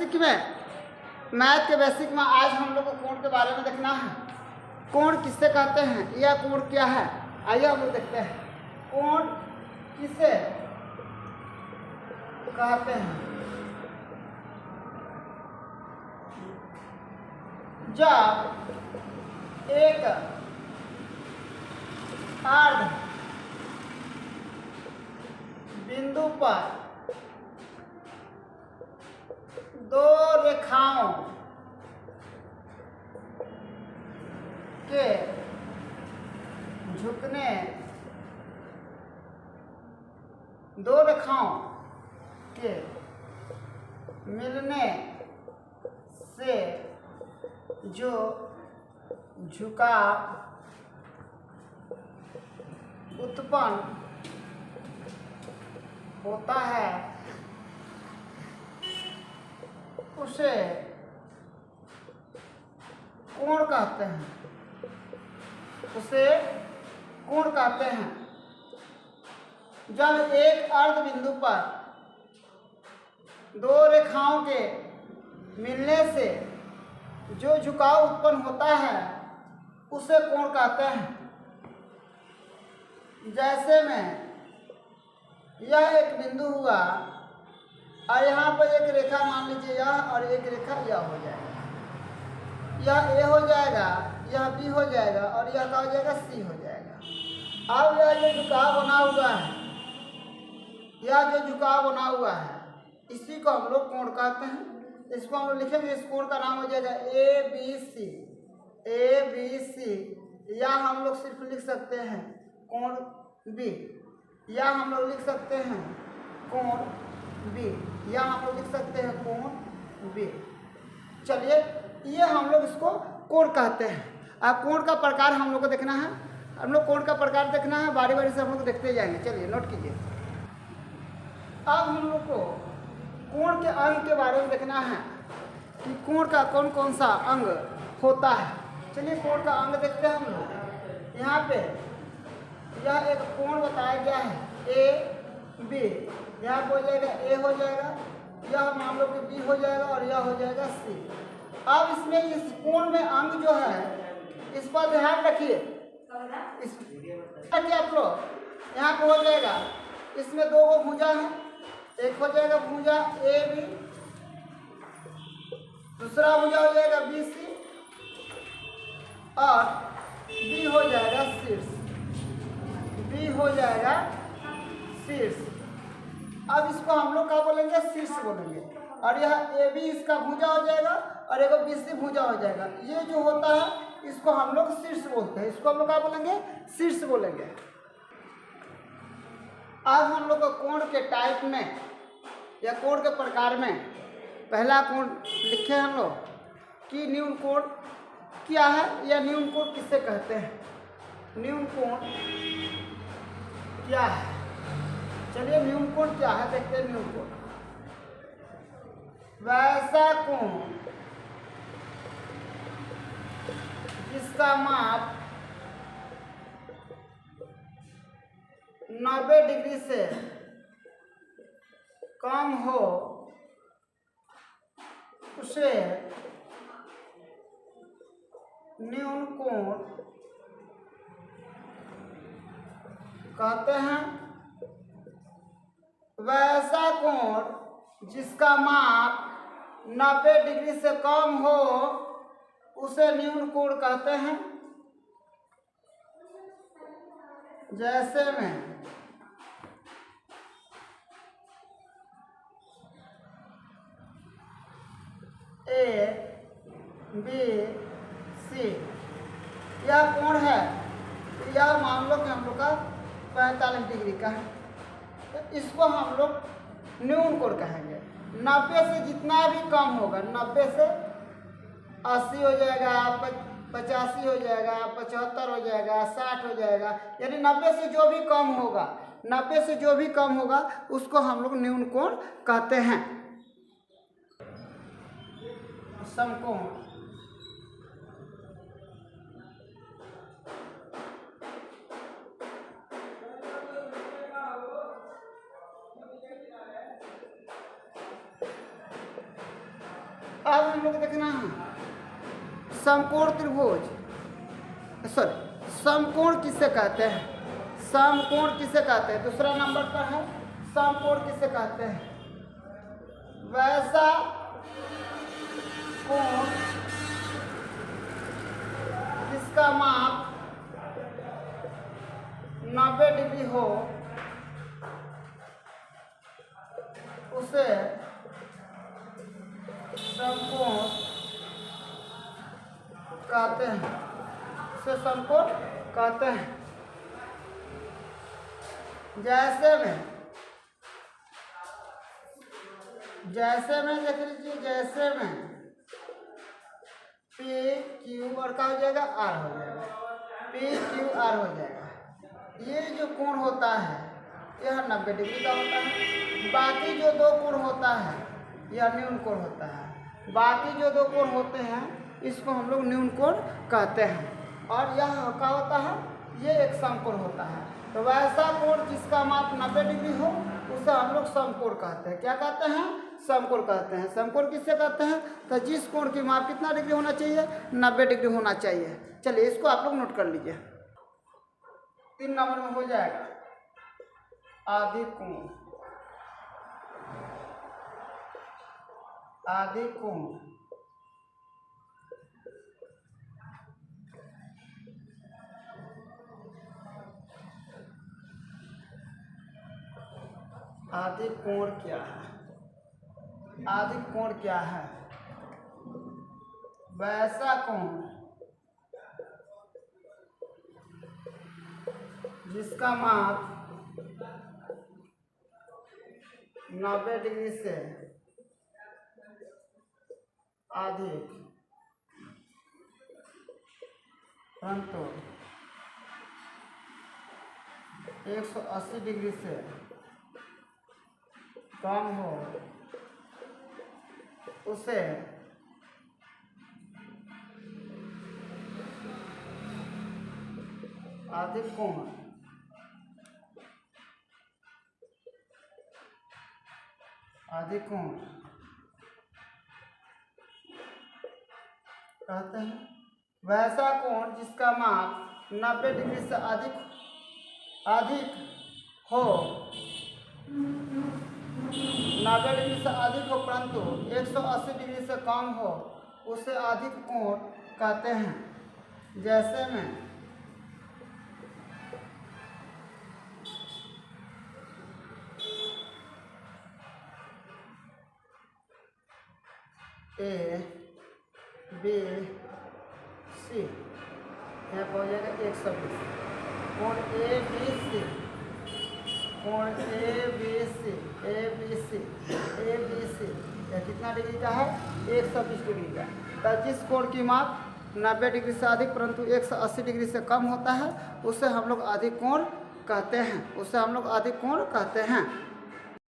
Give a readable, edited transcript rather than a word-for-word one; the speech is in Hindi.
बेसिक में, मैथ के बेसिक में आज हम लोग को कोण के बारे में देखना है। कोण किससे कहते हैं या कोण क्या है, आइए हम लोग देखते हैं। कोण किसे कहते हैं? जब एक अर्ध बिंदु पर दो रेखाओं के झुकने, दो रेखाओं के मिलने से जो झुकाव उत्पन्न होता है उसे कोण कहते हैं। उसे कोण कहते हैं। जब एक अर्ध बिंदु पर दो रेखाओं के मिलने से जो झुकाव उत्पन्न होता है उसे कोण कहते हैं। जैसे में यह एक बिंदु हुआ और यहाँ पर एक रेखा मान लीजिए यह, और एक रेखा यह हो जाएगा, यह ए हो जाएगा, यह बी हो जाएगा और यह क्या हो जाएगा, सी हो जाएगा। अब यह जो झुकाव बना हुआ है, यह जो झुकाव बना हुआ है इसी को हम लोग कोण कहते हैं। इसको हम लोग लिखेंगे, इस कोण का नाम हो जाएगा ए बी सी। ए बी सी, या हम लोग सिर्फ लिख सकते हैं कोण बी, या हम लोग लिख सकते हैं कोण बी, या हम लोग लिख सकते हैं कोण बी। चलिए, ये हम लोग इसको कोण कहते हैं। अब कोण का प्रकार हम लोग को देखना है। हम लोग कोण का प्रकार देखना है, बारी बारी से हम लोग देखते जाएंगे। चलिए नोट कीजिए। अब हम लोग को कोण के अंग के बारे में देखना है कि कोण का कौन कौन सा अंग होता है। चलिए कोण का अंग देखते हैं हम लोग। यहाँ पे यह एक कोण बताया गया है ए बी, यहाँ पे हो जाएगा ए हो जाएगा, यह मान लो कि बी हो जाएगा और यह हो जाएगा सी। अब इसमें इस कोण में अंग जो है इस पर ध्यान रखिए। आप लोग यहाँ पे हो जाएगा, इसमें दो गो भुजा है, एक हो जाएगा भुजा ए बी, दूसरा भुजा हो जाएगा बी सी और बी हो जाएगा शीर्ष, बी हो जाएगा शीर्ष। अब इसको हम लोग क्या बोलेंगे, शीर्ष बोलेंगे। और यह ए बी इसका भुजा हो जाएगा और एक बी सी भुजा हो जाएगा। ये जो होता है इसको हम लोग शीर्ष बोलते हैं। इसको हम लोग क्या बोलेंगे, शीर्ष बोलेंगे। अब हम लोग को कोण के टाइप में या कोण के प्रकार में पहला कोण लिखे हम लोग कि न्यून कोण क्या है या न्यून कोण किससे कहते हैं। न्यून कोण क्या है, चलिए न्यून कोण क्या है देखते हैं। न्यून कोण वैसा कोण जिसका माप 90 डिग्री से कम हो उसे न्यून कोण कहते हैं। वैसा कोण जिसका माप 90 डिग्री से कम हो उसे न्यून कोण कहते हैं। जैसे में ए बी सी यह कोण है, यह मान लो कि हम लोग का 45 डिग्री का है, तो इसको हम लोग न्यून कोण कहेंगे। 90 से जितना भी कम होगा, 90 से 80 हो जाएगा, 85 हो जाएगा, 75 हो जाएगा, 60 हो जाएगा, यानी 90 से जो भी कम होगा, 90 से जो भी कम होगा उसको हम लोग न्यून कोण कहते हैं। समकोण अब हम लोग देखना है समकोण त्रिभुज, सॉरी समकोण किसे कहते हैं, समकोण किसे कहते हैं, दूसरा नंबर पर है समकोण किसे कहते हैं। वैसा कोण जिसका माप 90 डिग्री हो उसे समकोण कहते हैं, उसे समकोण कहते हैं। जैसे में देख लीजिए, जैसे में पी क्यू और क्या हो जाएगा, आर हो जाएगा, पी क्यू आर हो जाएगा। ये जो कोण होता है यह 90 डिग्री का होता है। बाकी जो दो कोण होता है यह न्यून कोण होता है। बाकी जो दो कोण होते हैं इसको हम लोग न्यून कोण कहते हैं। और यह क्या होता है, ये एक समकोण होता है। तो वैसा कोण जिसका माप 90 डिग्री हो उसे हम लोग समकोण कहते हैं। क्या कहते हैं, समकोण कहते हैं। समकोण किससे कहते हैं, तो जिस कोण की माप कितना डिग्री होना चाहिए, 90 डिग्री होना चाहिए। चलिए इसको आप लोग नोट कर लीजिए। 3 नंबर में हो जाएगा आदि कोण, आदि कोण आदि कोण क्या है, आदि कोण क्या है, वैसा कोण जिसका माप 90 डिग्री से अधिक परंतु 180 डिग्री से कम हो उसे आदि कोण, आदि कोण कहते हैं। वैसा कोण जिसका माप 90 डिग्री से अधिक हो, 90 डिग्री से अधिक हो परंतु 180 डिग्री से कम हो उसे अधिक कोण कहते हैं। जैसे में ए बी सी, यहाँ पर हो जाएगा 120, कोण ए बी सी, कोण A B C, A B C, A B C यह कितना डिग्री का है, 120 डिग्री का। तो जिस कोण की माप 90 डिग्री से अधिक परंतु 180 डिग्री से कम होता है उसे हम लोग अधिक कोण कहते हैं, उसे हम लोग अधिक कोण कहते हैं।